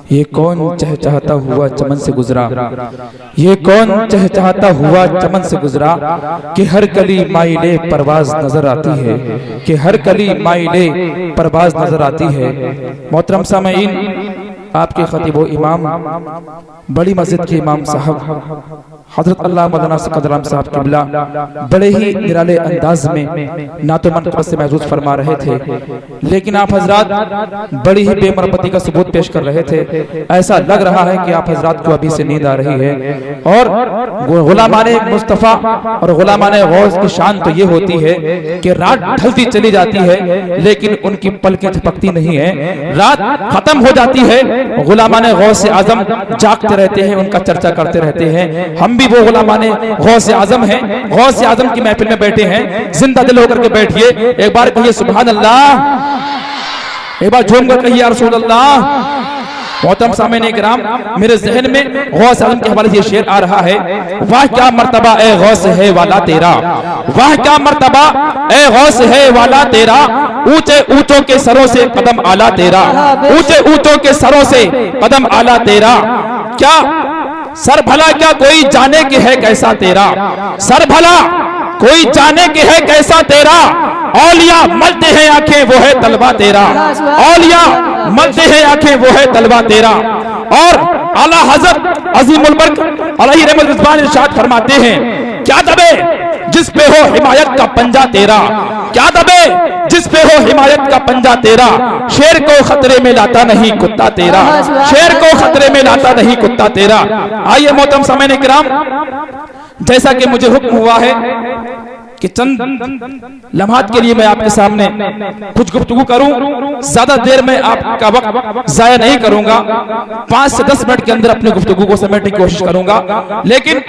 یہ کون چہچہاتا ہوا چمن سے گزرا، یہ کون چہچہاتا ہوا چمن سے گزرا، کہ ہر کلی مائلے پرواز نظر آتی ہے، کہ ہر کلی مائلے پرواز نظر آتی ہے۔ محترم سامعین، آپ کے خطیب و امام، بڑی مسجد کے امام صاحب حضرت علامہ مولانا صدر احمد صاحب قبلہ بڑے ہی نرالے انداز میں نعت و منقبت سے محظوظ فرما رہے تھے، لیکن آپ حضرات بڑی ہی بے مربتی کا ثبوت پیش کر رہے تھے۔ ایسا لگ رہا ہے کہ آپ حضرات کو ابھی سے نیند آ رہی ہے، اور غلامان مصطفیٰ اور غلامان غوث کی شان تو یہ ہوتی ہے کہ رات ڈھلتی چلی جاتی ہے لیکن ان کی پلکیں جھپکتی نہیں ہیں، رات ختم ہو جاتی ہے، غلامان غوث اعظم جاگتے رہتے ہیں، ان کا چرچا کرتے رہتے ہیں۔ ہم بھی وہ غلامان غوث اعظم ہیں، غوث اعظم کی محفل میں بیٹھے ہیں، زندہ دل ہو کر کے بیٹھیے، ایک بار کہیے سبحان اللہ، ایک بار جھوم کر کہیے یا رسول اللہ۔ محترم سامعین کرام، میرے ذہن میں غوث اعظم کے حوالے سے یہ شعر آ رہا ہے، واہ کیا مرتبہ اے غوث ہے والا تیرا، واہ کیا مرتبہ اے غوث ہے والا تیرا، اونچے اونچوں کے سروں سے قدم اعلیٰ تیرا، اونچے اونچوں کے سروں سے قدم اعلیٰ تیرا، کیا سر بھلا کیا کوئی جانے کہ ہے کیسا تیرا، سر بھلا کوئی جانے کہ ہے کیسا تیرا، اولیاء ملتے ہیں آنکھیں وہ ہے طلبہ تیرا، اولیاء ملتے ہیں آنکھیں وہ ہے طلبہ تیرا۔ اور اعلیٰ حضرت عظیم البرق علیہ رحمت رضوان ارشاد فرماتے ہیں، کیا دبے جس پہ ہو حمایت کا پنجہ تیرا، کیا دبے جس پہ ہو حمایت کا پنجہ تیرا، شیر کو خطرے میں لاتا نہیں کتا تیرا، شیر کو خطرے میں لاتا نہیں کتا تیرا۔ آئیے محترم سامعین کرام، جیسا کہ مجھے حکم ہوا ہے کہ چند لمحات کے لیے میں آپ کے سامنے کچھ گفتگو کروں، زیادہ دیر میں آپ کا وقت ضائع نہیں کروں گا، 5 سے 10 منٹ کے اندر اپنے گفتگو کو سمیٹنے کی کوشش کروں گا، لیکن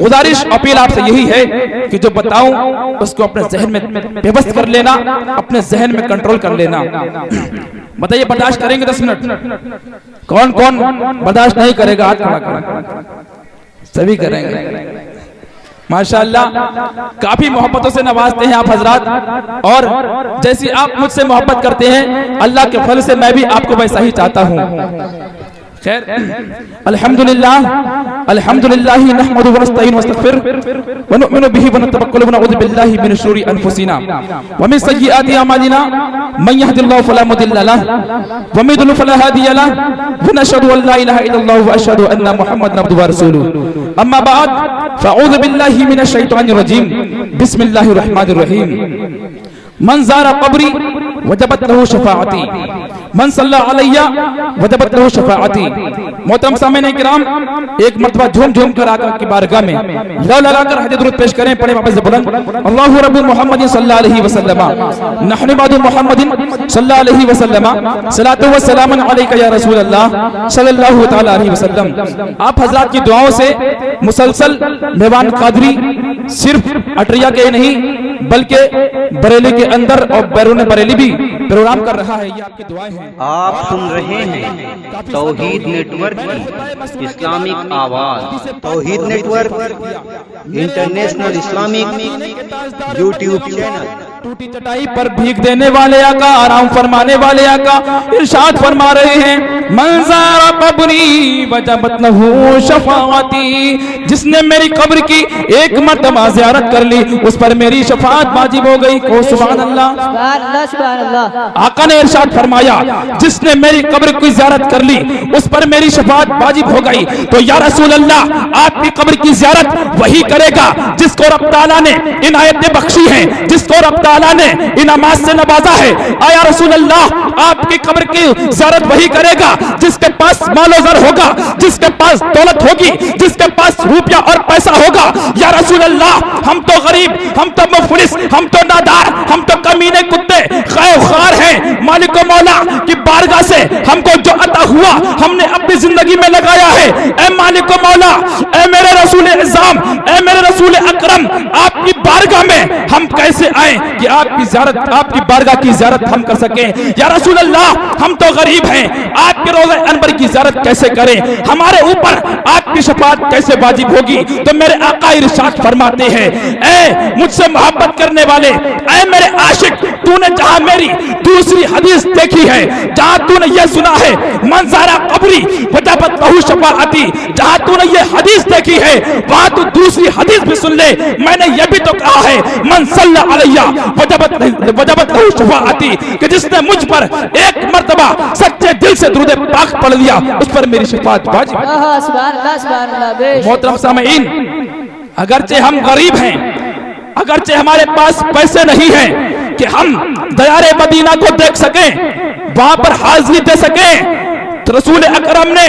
گزارش اپیل آپ سے یہی ہے کہ جو بتاؤں اس کو اپنے ذہن میں پیوست کر لینا، اپنے ذہن میں کنٹرول کر لینا۔ بتائیے برداشت کریں گے 10 منٹ؟ کون کون برداشت نہیں کرے گا؟ ہاتھ کھڑا کریں، سبھی کریں گے۔ ماشاءاللہ، کافی محبتوں سے نوازتے ہیں آپ حضرات، اور جیسی آپ مجھ سے محبت کرتے ہیں اللہ کے فضل سے میں بھی آپ کو ویسا ہی چاہتا ہوں۔ خیر، الحمدللہ الحمدللہ نحمده ونستعین ونستغفر ونؤمن به ونتوکل ونعوذ باللہ من شرور انفسنا ومن سیئات اعمالنا من يهد الله فلا مضل له ومن يضلل فلا هادي له ونشهد ان لا اله الا الله واشهد ان محمدا عبده ورسوله اما بعد فاعوذ باللہ من الشیطان الرجیم بسم اللہ الرحمن الرحیم من زار قبری وجبت له شفاعتی من صلی علیہ وجبت له شفاعتی۔ محترم سامعین کرام، ایک مرتبہ جھوم جھوم کر آقا کی بارگاہ میں لو لگا کر حدیث درود پیش کریں، پڑھیں واپس بلند، اللہ رب محمد صلی اللہ علیہ وسلم نحن بعد محمد صلی اللہ علیہ وسلم صلاۃ و سلام علیک یا رسول اللہ صلی اللہ تعالی علیہ وسلم۔ آپ حضرات کی دعاؤں سے مسلسل دیوان قادری صرف اٹریا کے نہیں بلکہ بریلی کے اندر اور بیرون بریلی بھی پروگرام کر رہا ہے، یہ آپ کی دعائیں ہیں۔ آپ سن رہے ہیں توحید نیٹ ورک کی اسلامک آواز، Tauheed network international Islamic YouTube channel. ٹوٹی چٹائی پر بھیگ دینے والے آقا، آرام فرمانے والے آقا ارشاد فرما رہے ہیں، من زار قبری وجبت لہ شفاعتی، جس نے میری قبر کی ایک مرتبہ زیارت کر لی اس پر میری شفاعت واجب ہو گئی۔ کو سبحان اللہ، سبحان اللہ، سبحان اللہ۔ آقا نے ارشاد فرمایا، جس نے میری قبر کی زیارت کر لی اس پر میری شفاعت واجب ہو گئی۔ تو یا رسول اللہ، آپ کی قبر کی زیارت وہی کرے گا جس کو رب تعالیٰ نے عنایتیں بخشی ہیں، جس کو رب تعالیٰ نے انعامات سے نوازا ہے۔ آیا رسول اللہ، آپ کی قبر کی زیارت وہی کرے گا جس کے پاس مال و زر ہوگا، جس کے پاس دولت ہوگی، جس کے پاس روپیہ اور پیسہ ہوگا۔ یا رسول اللہ، ہم تو غریب، ہم تو مفلس، ہم تو نادار، ہم تو کمینے کتے خیر خوار ہیں، مالک و مولا کی بارگاہ سے ہم کو جو عطا ہوا ہم نے اپنی زندگی میں لگایا ہے۔ اے مالک و مولا، اے میرے رسول اعظم، اے میرے رسول اکرم، آپ کی بارگاہ میں ہم کیسے آئیں کہ آپ کی زیارت، آپ کی بارگاہ کی زیارت ہم کر سکیں۔ یا رسول اللہ، ہم تو غریب ہیں، آپ کے روضہ انور کی زیارت کیسے کریں؟ ہمارے اوپر آپ کی شفاعت کیسے واجب ہوگی؟ تو میرے آقا ارشاد فرماتے ہیں، اے مجھ سے محبت کرنے والے، اے میرے عاشق، تو نے جہاں میری دوسری حدیث دیکھی ہے، جہاں تو نے یہ سنا ہے، من زارا قبری अमरी वजबत लहू शफाअती। जहां तूने ये हदीस देखी है वहां तू दूसरी हदीस भी सुन ले। मैंने ये भी तो कहा है मन सल्ला अलैया वजबत लहू शफाअती, कि जिसने मुझ पर एक मर्तबा सच्चे दिल से दुरूद पाक पढ़ लिया उस पर मेरी शफाअत वाजिब है। सुभान अल्लाह बेशक। मोहतरम सामीन, अगरचे हम गरीब हैं, अगरचे हमारे पास पैसे नहीं हैं कि हम दयारे मदीना को देख सकें, वहां पर हाजिरी दे सकें, तो रसूल अकरम ने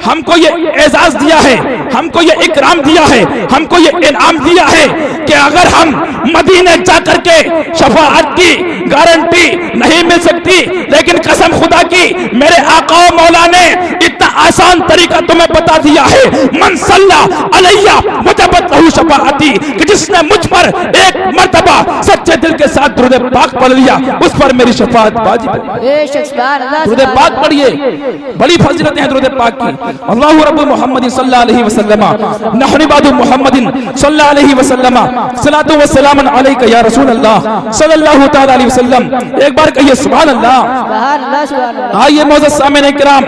हमको ये एजाज दिया है, हमको ये इकराम दिया है, हमको ये इनाम दिया है कि अगर हम मदीने जाकर के शफाअत की गारंटी नहीं मिल सकती, लेकिन कसम खुदा की मेरे आका व मौला ने इतना आसान तरीका तुम्हें बता दिया है। मन सल्ला अलैया वजबत लहू शफाअती, कि जिसने मुझ पर एक मर्तबा सच्चे दिल के साथ दुरूद पाक पढ़ लिया उस पर मेरी शफाअत वाजिब है। बेशक सुभान अल्लाह। दुरूद पाक पढ़िए, बड़ी फजीलतें हैं दुरूद पाक की। अल्लाहु रब्बु मुहम्मद सल्लल्लाहु अलैहि वसल्लम नहनु इबादु मुहम्मदिन सल्लल्लाहु अलैहि वसल्लम सलातु व सलामुन अलैका या रसूल अल्लाह सल्लल्लाहु तआला अलैहि वसल्लम। एक बार कहिए सुभान अल्लाह। सुभान अल्लाह सुभान अल्लाह। आइए मोअज़्ज़ज़ सामीन किराम,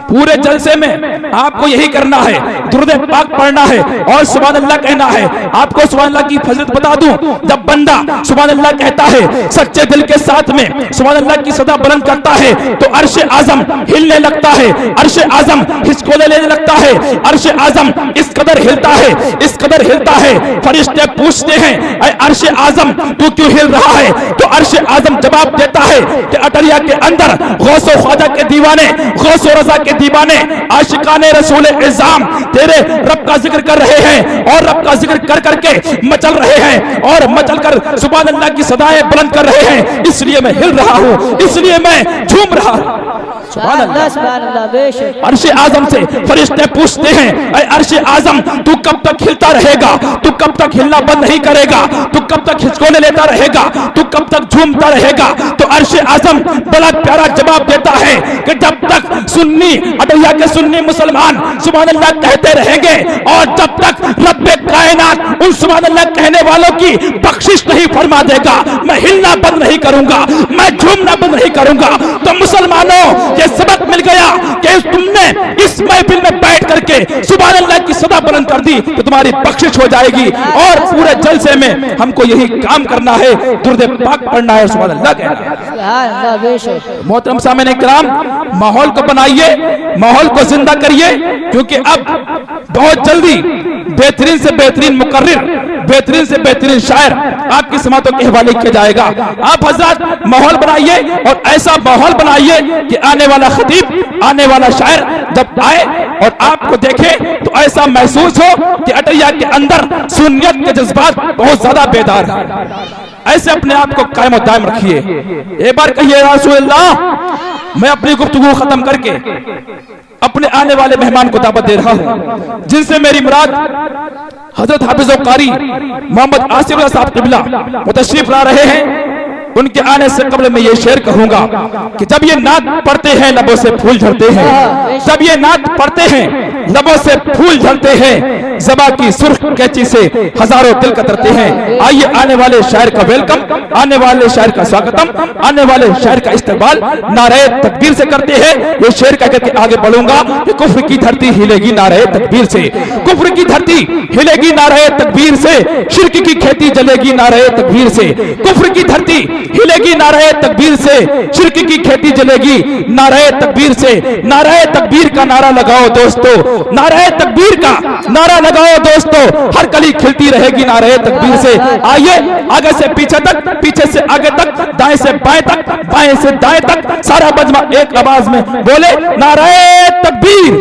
पूरे जलसे में आपको यही करना है, दुरूद पाक पढ़ना है और सुभान अल्लाह कहना है। आपको सुभान अल्लाह की फजीलत बता दूं, जब बंदा सुभान अल्लाह कहता है सच्चे दिल के साथ में सुभान अल्लाह की सदा बुलंद करता है तो अर्श आजम हिलने लगता है, अर्श आजम हिचकोले लेने लगता है, अर्श आजम इस कदर हिलता है, इस कदर हिलता है, फरिश्ते पूछते हैं ऐ अर्श आजम तू क्यों हिल रहा है? तो अर्श आजम जवाब देता है कि अटरिया के अंदर गौसो ख्वाजा के दीवाने, गौसो रजा के दीवाने, आशिकाने रसूल इज़ाम तेरे रब का जिक्र कर रहे हैं और रब का जिक्र कर करके मचल रहे हैं और मचल कर सुभान अल्लाह की सदाएं बुलंद कर रहे हैं, इसलिए मैं हिल रहा हूँ, इसलिए मैं झूम रहा हूँ। सुभान अल्लाह। सुभान अल्लाह बेशक। अर्श आजम से फरिश्ते पूछते हैं ऐ अर्श आजम तू कब तक हिलता रहेगा? तू कब तक हिलना बंद नहीं करेगा? तू कब तक हिचकोले लेता रहेगा? तू कब तक झूमता रहेगा? तो अर्श आजम बड़ा प्यारा जवाब देता है कि जब तक सुन्नी अदलिया के सुन्नी मुसलमान सुभान अल्लाह कहते रहेंगे और जब तक रब्बे कायनात उन सुभान अल्लाह कहने वालों की बख्शिश नहीं फरमा देगा, मैं हिलना बंद नहीं करूंगा, मैं झूमना बंद नहीं करूंगा। तो मुसलमानों ये सबक मिल गया कि तुमने इस महफिल में बैठ करके सुभान अल्लाह की सदा बुलंद कर दी तो तुम्हारी बख्शिश हो जाएगी। और पूरे जलसे में हमको यही काम करना है, दुरूद पाक पढ़ना है, सुभान अल्लाह कहना है। सुभान अल्लाह बेशक। मोहतरम सामीन किराम, माहौल को बनाइए, माहौल को जिंदा करिए, क्योंकि अब बहुत जल्दी बेहतरीन से बेहतरीन मुकर्रिर, बेहतरीन से बेहतरीन शायर आपकी समातों के हवाले किया जाएगा। आप हजरत माहौल बनाइए और ऐसा माहौल बनाइए कि आने वाला खतीब, आने वाला शायर जब आए और आपको देखे तो ऐसा महसूस हो कि अटैया के अंदर सुन्नियत के जज्बात बहुत ज्यादा बेदार हैं। ऐसे अपने आप को कायम और दायम रखिए। एक बार कहिए या रसूल अल्लाह। मैं अपनी गुफ्तगू खत्म करके अपने आने वाले मेहमान को दावत दे रहा हूँ, जिनसे मेरी मुराद हजरत हाफिज कारी मोहम्मद आसिफ साहब क़िबला मुतशरीफ ला रहे हैं। उनके आने से कबल मैं ये शेर कहूंगा कि जब ये नात पढ़ते हैं लबों से फूल झड़ते हैं, जब ये नात पढ़ते हैं लबों से फूल झड़ते हैं, ज़बा की सुर्ख कैंची से हजारों दिल कतरते हैं। आइए आने वाले शायर का वेलकम, आने वाले शायर का स्वागतम, आने वाले शायर का इस्तकबाल नारे तकबीर से करते हैं। ये शेर कह करके आगे बढ़ूंगा कि कुफ्र की धरती हिलेगी नारे तकबीर से, कुफ्र की धरती हिलेगी नारे तकबीर से, शिर्क की खेती जलेगी नारे तकबीर से, कुफ्र की धरती हिलेगी नारे तकबीर से, शिर्क की खेती जलेगी नारे तकबीर से। नारे तकबीर का नारा लगाओ दोस्तों, नारे तकबीर का नारा लगाओ दोस्तों, हर कली खिलती रहेगी नारे तकबीर से। आइए आगे से पीछे तक, पीछे से आगे तक, दाएं से बाएं तक, बाएं से दाएं तक सारा मजमा एक आवाज में बोले नारे तकबीर,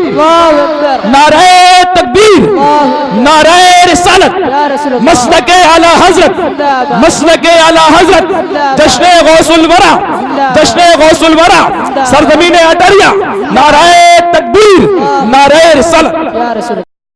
नारे तकबीर, नारे रिसालत, मसलके आला हजरत, मसलके आला हजरत, जश्न गौसुल वरा, जश्न गौसुल वरा, सरजमीन अटरिया, नारे तकबीर, नारे रिसालत।